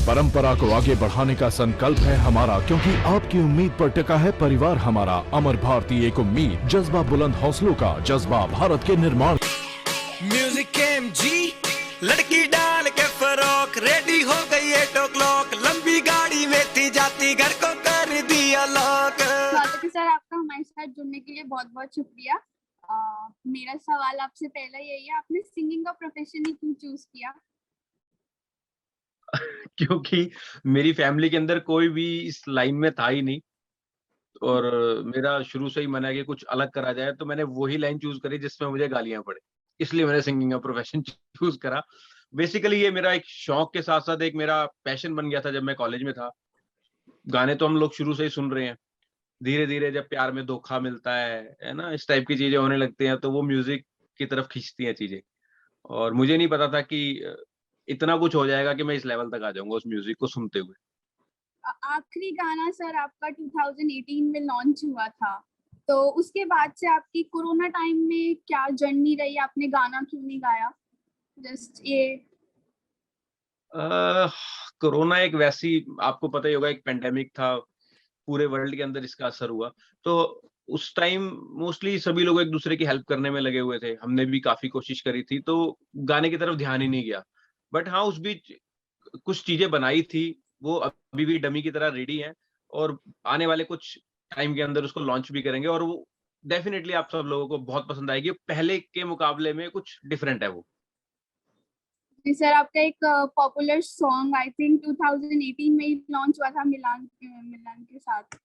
परंपरा को आगे बढ़ाने का संकल्प है हमारा, क्योंकि आपकी उम्मीद पर टिका है परिवार हमारा। अमर भारती एक उम्मीद, जज्बा बुलंद हौसलों का, जज्बा भारत के निर्माण। म्यूजिक एमजी, लड़की डाल के फरोक, रेडी हो गई 8 o'clock, लंबी गाड़ी में थी जाती, घर को कर दिया लॉक। स्वागत है सर आपका हमारे साथ जुड़ने के लिए, बहुत बहुत शुक्रिया। मेरा सवाल आपसे पहला यही है, आपने सिंगिंग का प्रोफेशन ही क्यों चूज किया? क्योंकि मेरी फैमिली के अंदर कोई भी इस लाइन में था ही नहीं और मेरा शुरू से ही मन है कि कुछ अलग करा जाए, तो मैंने वही लाइन चूज़ करी जिसमें मुझे गालियाँ पड़े। इसलिए मैंने सिंगिंग का प्रोफेशन चूज़ करा। बेसिकली ये मेरा एक शौक के साथ-साथ एक मेरा पैशन बन गया था जब मैं कॉलेज में था। गाने तो हम लोग शुरू से ही सुन रहे हैं। धीरे-धीरे जब प्यार में धोखा मिलता है ना? इस टाइप की चीज़ें होने लगती हैं, तो वो म्यूज़िक की तरफ खींचती हैं चीज़ें। और मुझे नहीं पता था कि इतना कुछ हो जाएगा कि मैं इस लेवल तक आ जाऊँगा उस म्यूज़िक को सुनते हुए। आखिरी गाना सर आपका 2018 में लॉन्च हुआ था, तो उसके बाद से आपकी कोरोना टाइम में क्या जर्नी रही? आपने गाना क्यों नहीं गाया? जस्ट ये अ, कोरोना एक वैसी, आपको पता ही होगा, एक पैंडेमिक था, पूरे वर्ल्ड के अंदर इसका असर हुआ। तो उस टाइम मोस्टली सभी लोग एक-दूसरे की हेल्प करने में लगे हुए थे। हमने भी काफ़ी कोशिश करी थी, तो गाने की तरफ ध्यान ही नहीं गया। बट हाँ, उस बीच कुछ चीज़ें बनाई थी, वो अभी भी डमी की तरह रेडी हैं और आने वाले कुछ टाइम के अंदर उसको लॉन्च भी करेंगे और वो डेफ़िनेटली आप सब लोगों को बहुत पसंद आएगी। पहले के मुकाबले में कुछ डिफरेंट है वो। जी सर, आपका एक पॉपुलर सॉन्ग आई थिंक 2018 में ही लॉन्च हुआ था मिलान मिलान के साथ।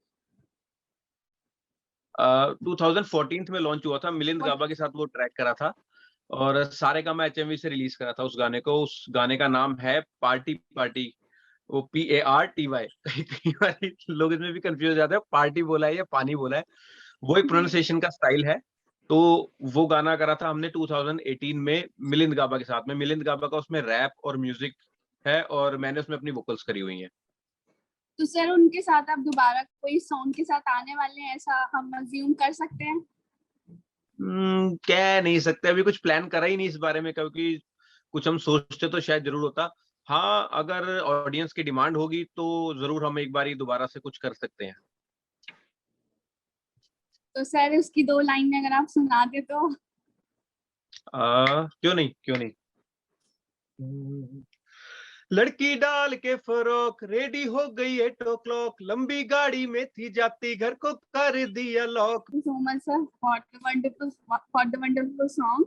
2014 में लॉन्च हुआ था, मिलिंद गाबा के साथ वो ट्रैक करा था और सारेगामा एचएमवी से रिलीज़ करा था उस गाने को। उस गाने का नाम है पार्टी पार्टी, वो PARTY। कई बार लोग इसमें भी कन्फ्यूज़ हो जाते हैं, पार्टी बोला है या पानी बोला है, वो एक जी, प्रोनंसिएशन का स्टाइल है। तो वो गाना करा था हमने 2018 में मिलिंद गाबा के साथ में। मिलिंद गाबा का उसमें रैप और म्यूज़िक है और मैंने उसमें अपनी वोकल्स करी हुई हैं। तो सर उनके साथ आप दोबारा कोई सॉन्ग के साथ आने वाले हैं, ऐसा हम अज्यूम कर सकते हैं? कह नहीं सकते, अभी कुछ प्लान करा ही नहीं इस बारे में, क्योंकि कुछ हम सोचते तो शायद ज़रूर होता। हाँ, अगर ऑडियंस की डिमांड होगी तो ज़रूर हम एक बारी दोबारा से कुछ कर सकते हैं। तो सर उसकी 2 लाइनें अगर आप सुना दें तो? क्यों नहीं, क्यों नहीं। लड़की डाल के फ़रोक, रेडी हो गई 8 o'clock, लंबी गाड़ी में थी जाती, घर को कर दिया lock. So much sir for the wonderful song.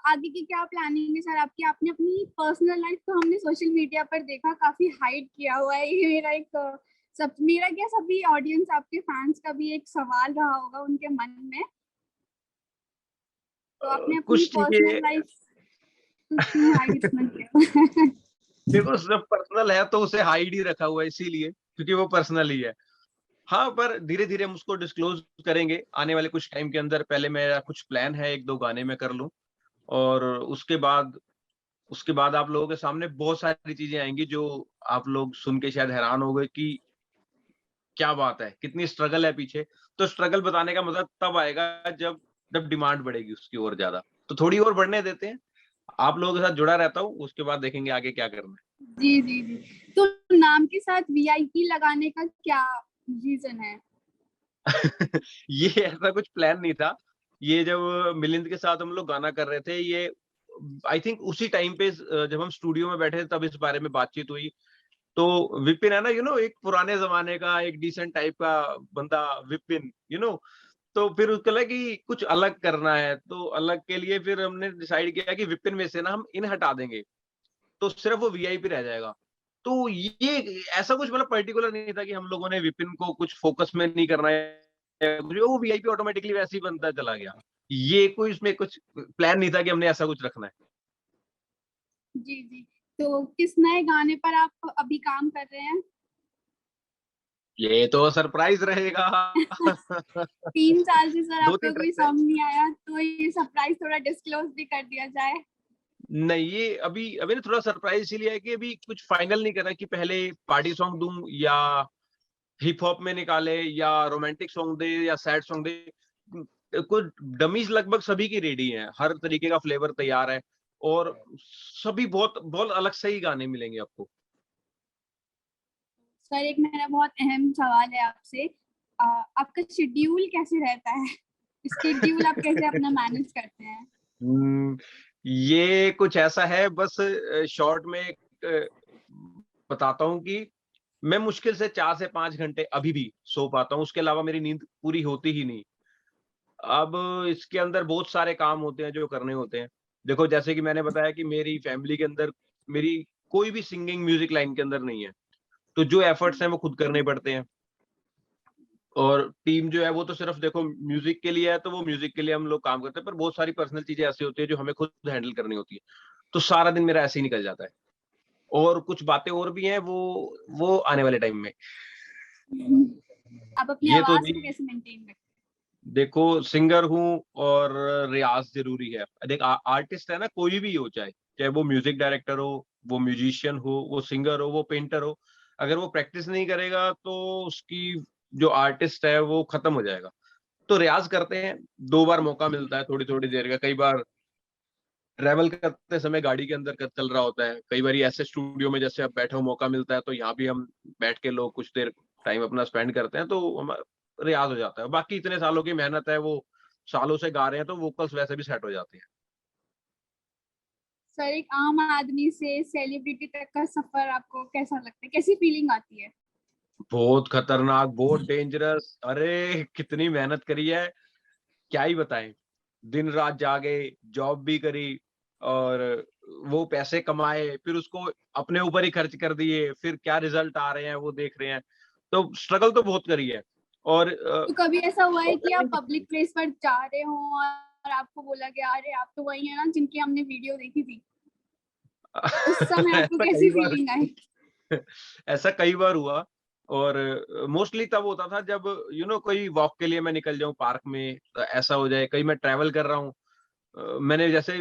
आगे की क्या प्लानिंग है सर आपकी? आपने अपनी पर्सनल लाइफ तो हमने सोशल मीडिया पर देखा, काफी हाइड किया हुआ है। ये मेरा एक सब मेरा क्या सभी ऑडियंस आपके फैंस का भी एक सवाल रहा होगा उनके मन में, तो आपने अपनी कुछ पर्सनल चीज़ें लाइफ तो क्यों हाइड इतना किया? देखो, जब पर्सनल है तो उसे हाइड ही रखा हुआ है, इसीलिए क्योंकि वो पर्सनल ही है। हाँ, पर धीरे-धीरे हम उसको डिस्क्लोज़ करेंगे आने वाले कुछ टाइम के अंदर। पहले मेरा कुछ प्लान है, 1-2 गाने मैं कर लूँ और उसके बाद आप लोगों के सामने बहुत सारी चीज़ें आएँगी जो आप लोग सुन के शायद हैरान होगे कि क्या बात है! कितनी स्ट्रगल है पीछे। तो स्ट्रगल बताने का मज़ा तब आएगा जब जब डिमांड बढ़ेगी उसकी और ज़्यादा। तो थोड़ी और बढ़ने देते हैं। आप लोगों के साथ जुड़ा रहता हूँ, उसके बाद देखेंगे आगे क्या करना है। जी जी जी। तो नाम के साथ वीआईपी लगाने का क्या रीजन है? ये ऐसा कुछ प्लान नहीं था। ये जब मिलिंद के साथ हम लोग गाना कर रहे थे, ये आई थिंक उसी टाइम पे जब हम स्टूडियो में बैठे थे तब इस बारे में बातचीत हुई। तो विपिन है ना, एक पुराने ज़माने का एक डिसेंट टाइप का बंदा, विपिन, तो फिर उसको लगा कि कुछ अलग करना है, तो अलग के लिए फिर हमने डिसाइड किया कि विपिन में से ना हम इन हटा देंगे, तो सिर्फ वो वीआईपी रह जाएगा। तो ये ऐसा कुछ मतलब पर्टिकुलर नहीं था कि हम लोगों ने विपिन को कुछ फोकस में नहीं करना है, वो वीआईपी ऑटोमेटिकली वैसे ही बनता चला गया। ये कोई इसमें कुछ प्लान नहीं था कि हमने ऐसा कुछ रखना है। जी जी। तो किस नए गाने पर आप अभी काम कर रहे हैं? ये तो सरप्राइज़ रहेगा। 3 साल से सर 2-3 आपका कोई ट्रैक्स है। सॉन्ग नहीं आया, तो ये सरप्राइज़ थोड़ा डिस्क्लोज़ भी कर दिया जाए। नहीं, ये अभी अभी ना थोड़ा सरप्राइज़ इसीलिए है कि अभी कुछ फाइनल नहीं करा कि पहले पार्टी सॉन्ग दूँ या हिप हॉप में निकाले या रोमांटिक सॉन्ग दे या सैड सॉन्ग दे। कुछ डमीज़ लगभग सभी की रेडी हैं, हर तरीके का फ्लेवर तैयार है और सभी बहुत बहुत अलग से ही गाने मिलेंगे आपको। सर एक मेरा बहुत अहम सवाल है आपसे, आपका शेड्यूल कैसे रहता है? शेड्यूल आप कैसे अपना मैनेज करते हैं? ये कुछ ऐसा है, बस शॉर्ट में बताता हूँ कि मैं मुश्किल से 4 से 5 घंटे अभी भी सो पाता हूँ, उसके अलावा मेरी नींद पूरी होती ही नहीं। अब इसके अंदर बहुत सारे काम होते हैं जो करने होते हैं। देखो, जैसे कि मैंने बताया कि मेरी फैमिली के अंदर मेरी कोई भी सिंगिंग म्यूज़िक लाइन के अंदर नहीं है, तो जो एफर्ट्स हैं वो खुद करने पड़ते हैं। और टीम जो है वो तो सिर्फ देखो म्यूज़िक के लिए है, तो वो म्यूज़िक के लिए हम लोग काम करते हैं, पर बहुत सारी पर्सनल चीज़ें ऐसी होती हैं जो हमें खुद हैंडल करनी होती है। तो सारा दिन मेरा ऐसे ही निकल जाता है। और कुछ बातें और भी हैं, वो आने वाले टाइम में। आप अपनी ये तो आवाज जी, को कैसे मेंटेन रखते हैं? देखो सिंगर हूँ और रियाज़ ज़रूरी है। देख आर्टिस्ट है ना, कोई भी हो, चाहे वो म्यूज़िक डायरेक्टर हो, वो म्यूजिशियन हो, वो सिंगर हो, वो पेंटर हो, अगर वो प्रैक्टिस नहीं करेगा तो उसकी जो आर्टिस्ट है वो खत्म हो जाएगा। तो रियाज़ करते हैं, 2 बार मौका मिलता है थोड़ी-थोड़ी देर का। कई बार ट्रैवल करते समय गाड़ी के अंदर चल रहा होता है। कई बारी ऐसे स्टूडियो में जैसे अब बैठे हो मौका मिलता है, तो यहाँ भी हम बैठ के लोग कुछ देर टाइम अपना स्पेंड करते हैं, तो रियाज़ हो जाता है। बाकी इतने सालों की मेहनत है, वो सालों से गा रहे हैं, तो वोकल्स वैसे भी सेट हो जाती हैं। सर एक आम आदमी से सेलिब्रिटी तक का सफर आपको कैसा लगता है? कैसी फीलिंग आती है? बहुत खतरनाक, बहुत डेंजरस। अरे! कितनी मेहनत करी है, क्या ही बताएँ। दिन-रात जागे, जॉब भी करी और वो पैसे कमाए, फिर उसको अपने ऊपर ही खर्च कर दिए, फिर क्या रिज़ल्ट आ रहे हैं वो देख रहे हैं। तो स्ट्रगल तो बहुत करी है। और तो कभी ऐसा हुआ है कि आप ऑर्गेनाइज़ पब्लिक प्लेस पर जा रहे हो और आपको बोला गया अरे आप तो वही है ना जिनकी हमने वीडियो देखी थी? उस समय आपको ऐसा कैसी कई बार फीलिंग आई? ऐसा कई बार हुआ। और मोस्टली तब होता था जब कोई वॉक के लिए मैं निकल जाऊँ पार्क में, ऐसा हो जाए, कहीं मैं ट्रैवल कर रहा हूँ। मैंने जैसे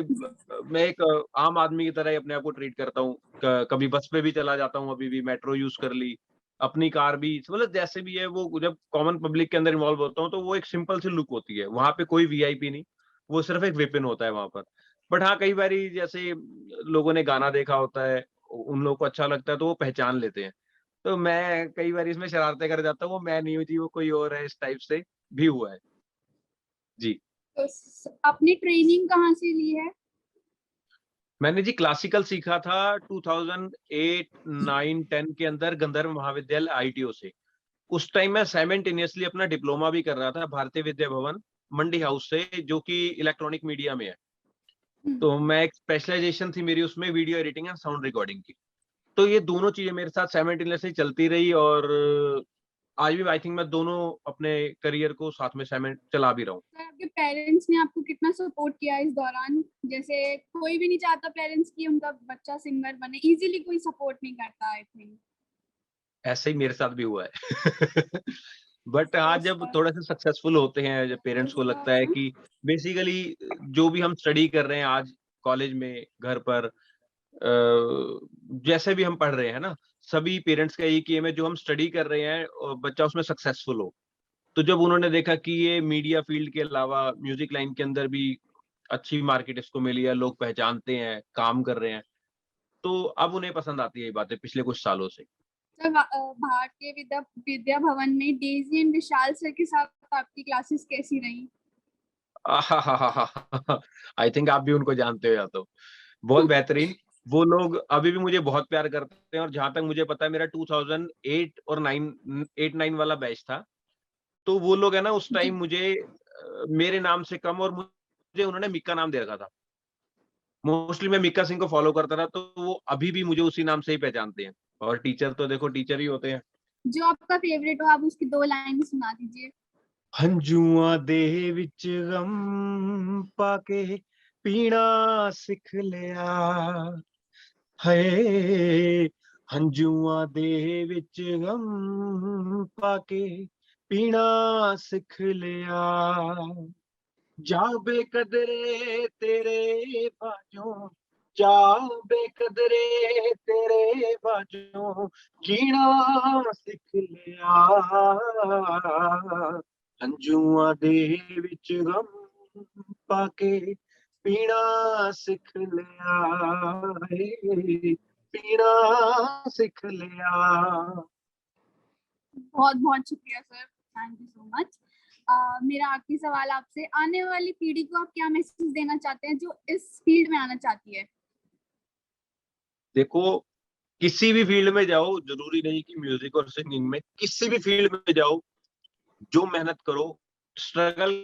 मैं एक आम आदमी की तरह ही अपने आप को ट्रीट करता हूँ। कभी बस पे भी चला जाता हूँ, अभी भी मेट्रो यूज़ कर ली, अपनी कार भी, मतलब जैसे भी है, वो जब कॉमन पब्लिक के अंदर इन्वॉल्व होता हूँ, तो वो एक सिंपल सी लुक होती है। वहाँ पे कोई वीआईपी नहीं, वो सिर्फ एक विपिन होता है वहाँ पर। बट हाँ, कई बारी जैसे लोगों ने गाना देखा होता है, उन लोगों को अच्छा लगता है, तो वो पहचान लेते हैं। तो मैं कई बार इसमें शरारतें कर जाता हूँ, वो मैं नहीं हूँ जी, वो कोई और है, इस टाइप से भी हुआ है। जी। तो आपने ट्रेनिंग कहाँ से ली है? मैंने जी क्लासिकल सीखा था 2008, 9, 10 के अंदर गंधर्व महाविद्यालय आईटीओ से। उस टाइम मैं साइमल्टेनियसली अपना डिप्लोमा भी कर रहा था भारतीय विद्या भवन मंडी हाउस से, जो कि इलेक्ट्रॉनिक मीडिया में है। हम्म, तो मैं एक स्पेशलाइजेशन थी मेरी उसमें, video editing and sound recording की। तो ये दोनों चीजें मेरे साथ साइमल्टेनियसली चलती रही, और आज भी आई थिंक मैं दोनों अपने करियर को साथ में साइमल्ट चला भी रहा हूँ। सर आपके पेरेंट्स ने आपको कितना सपोर्ट किया इस दौरान? जैसे कोई भी नहीं चाहता पेरेंट्स की उनका बच्चा सिंगर बने, इजीली कोई सपोर्ट नहीं करता आई थिंक। ऐसे ही मेरे साथ भी हुआ है। बट हाँ, यस जब सर। थोड़े से सक्सेसफुल होते हैं, जब पेरेंट्स को लगता है कि बेसिकली जो भी हम स्टडी कर रहे हैं आज कॉलेज में, घर पर, जैसे भी हम पढ़ रहे हैं ना, सभी पेरेंट्स का एक ही एम है, जो हम स्टडी कर रहे हैं और बच्चा उसमें सक्सेसफुल हो। तो जब उन्होंने देखा कि ये मीडिया फील्ड के अलावा म्यूजिक लाइन के अंदर भी अच्छी मार्केट इसको मिली है, लोग पहचानते हैं, काम कर रहे हैं, तो अब उन्हें पसंद आती है ये बातें पिछले कुछ सालों से। सर भारतीय विद्या विद्या भवन में डेजी एंड विशाल सर के साथ आपकी क्लासेस कैसी रही? आई थिंक आप भी उनको जानते हो या तो। बहुत बेहतरीन। वो लोग अभी भी मुझे बहुत प्यार करते हैं, और जहाँ तक मुझे पता है मेरा 2008 और 9 8-9 वाला बैच था। तो वो लोग है ना, उस जी। टाइम मुझे मेरे नाम से कम, और मुझे उन्होंने मिक्का नाम दे रखा था। मोस्टली मैं मिक्का सिंह को फॉलो करता था, तो वो अभी भी मुझे उसी नाम से ही पहचानते हैं। और टीचर तो देखो टीचर ही होते हैं। जो आपका फेवरेट हो आप उसकी 2 लाइन सुना दीजिए। हंजुआ दे विच गम पाके पीना सिख लिया, हाय हंजुआ दे विच गम पाके पीना सिख लिया, जा बेकदरे तेरे बाजों, जा बेकदरे तेरे बाजों जीना सिख लिया, हंजुआ दे विच गम पाके पीना सिख लिया, हे, पीना सिख लिया। बहुत बहुत शुक्रिया sir, thank you so much. मेरा आखिरी सवाल आपसे, आने वाली पीढ़ी को आप क्या मैसेज देना चाहते हैं जो इस फील्ड में आना चाहती है? देखो, किसी भी फील्ड में जाओ, जरूरी नहीं कि म्यूजिक और सिंगिंग में, किसी भी फील्ड में जाओ, जो मेहनत करो, स्ट्रगल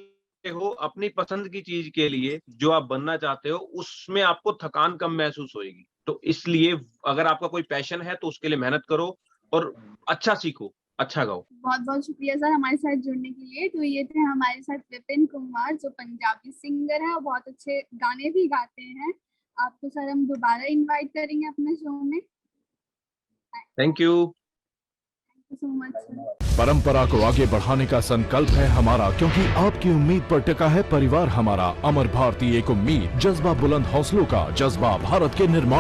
हो अपनी पसंद की चीज के लिए, जो आप बनना चाहते हो उसमें आपको थकान कम महसूस होगी। तो इसलिए अगर आपका कोई पैशन है तो उसके लिए मेहनत करो और अच्छा सीखो, अच्छा गाओ। बहुत बहुत शुक्रिया सर हमारे साथ जुड़ने के लिए। तो ये थे हमारे साथ विपिन कुमार, जो पंजाबी सिंगर है और बहुत अच्छे गाने भी गाते हैं। आपको सर हम दोबारा इनवाइट करेंगे अपने शो में। Thank you. Thank you so much sir. परंपरा को आगे बढ़ाने का संकल्प है हमारा, क्योंकि आपकी उम्मीद पर टिका है परिवार हमारा। अमर भारती एक उम्मीद, जज्बा बुलंद हौसलों का, जज्बा भारत के निर्माण